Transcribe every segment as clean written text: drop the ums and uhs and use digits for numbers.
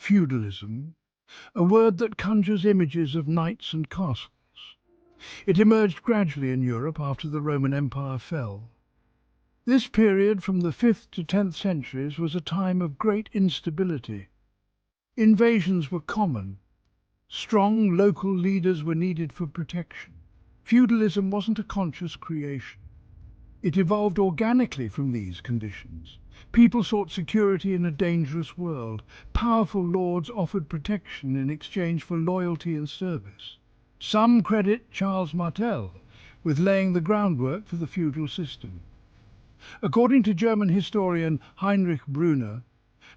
Feudalism, a word that conjures images of knights and castles. It emerged gradually in Europe after the Roman Empire fell. This period from the 5th to 10th centuries was a time of great instability. Invasions were common. Strong local leaders were needed for protection. Feudalism wasn't a conscious creation. It evolved organically from these conditions. People sought security in a dangerous world. Powerful lords offered protection in exchange for loyalty and service. Some credit Charles Martel with laying the groundwork for the feudal system. According to German historian Heinrich Brunner,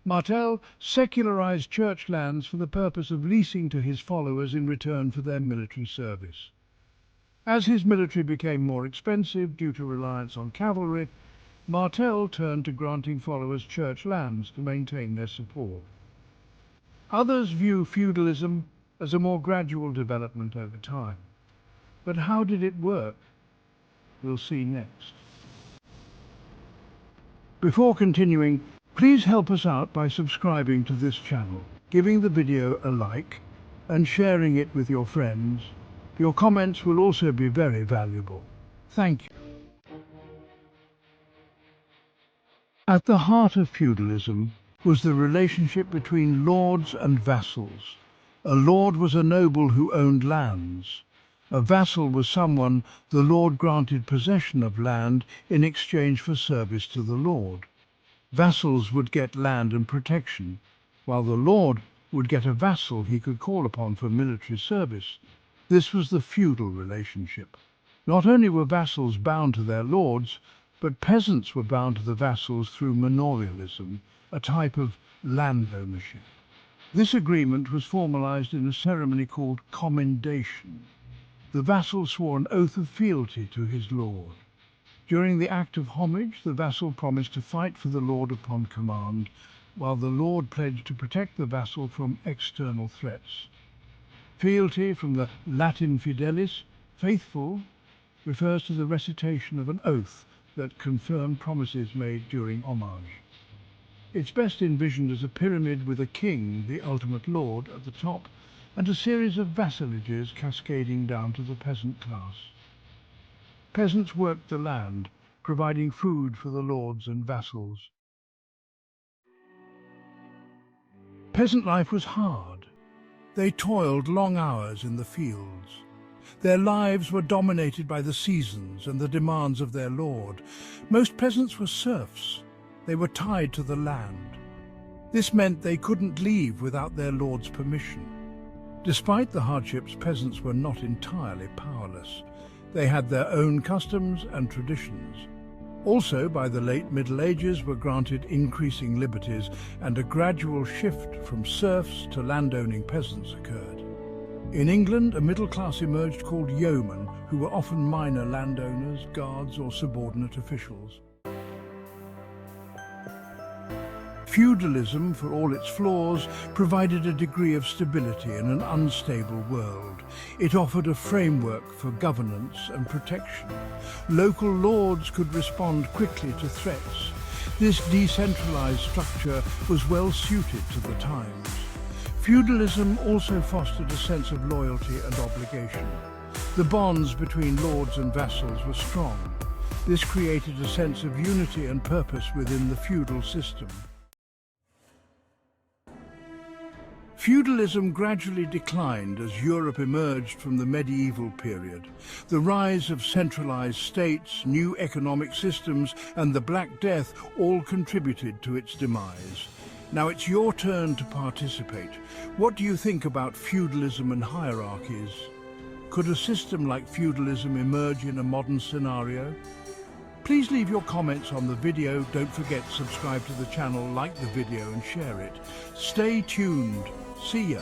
Martel secularized church lands for the purpose of leasing to his followers in return for their military service. As his military became more expensive due to reliance on cavalry, Martel turned to granting followers church lands to maintain their support. Others view feudalism as a more gradual development over time. But how did it work? We'll see next. Before continuing, please help us out by subscribing to this channel, giving the video a like, and sharing it with your friends. Your comments will also be very valuable. Thank you. At the heart of feudalism was the relationship between lords and vassals. A lord was a noble who owned lands. A vassal was someone the lord granted possession of land in exchange for service to the lord. Vassals would get land and protection, while the lord would get a vassal he could call upon for military service. This was the feudal relationship. Not only were vassals bound to their lords, but peasants were bound to the vassals through manorialism, a type of land ownership. This agreement was formalized in a ceremony called commendation. The vassal swore an oath of fealty to his lord. During the act of homage, the vassal promised to fight for the lord upon command, while the lord pledged to protect the vassal from external threats. Fealty, from the Latin fidelis, faithful, refers to the recitation of an oath that confirmed promises made during homage. It's best envisioned as a pyramid with a king, the ultimate lord, at the top, and a series of vassalages cascading down to the peasant class. Peasants worked the land, providing food for the lords and vassals. Peasant life was hard. They toiled long hours in the fields. Their lives were dominated by the seasons and the demands of their lord. Most peasants were serfs. They were tied to the land. This meant they couldn't leave without their lord's permission. Despite the hardships, peasants were not entirely powerless. They had their own customs and traditions. Also, by the late Middle Ages, were granted increasing liberties, and a gradual shift from serfs to landowning peasants occurred. In England, a middle class emerged called yeomen, who were often minor landowners, guards, or subordinate officials. Feudalism, for all its flaws, provided a degree of stability in an unstable world. It offered a framework for governance and protection. Local lords could respond quickly to threats. This decentralized structure was well suited to the times. Feudalism also fostered a sense of loyalty and obligation. The bonds between lords and vassals were strong. This created a sense of unity and purpose within the feudal system. Feudalism gradually declined as Europe emerged from the medieval period. The rise of centralized states, new economic systems, and the Black Death all contributed to its demise. Now it's your turn to participate. What do you think about feudalism and hierarchies? Could a system like feudalism emerge in a modern scenario? Please leave your comments on the video. Don't forget to subscribe to the channel, like the video and share it. Stay tuned. See ya.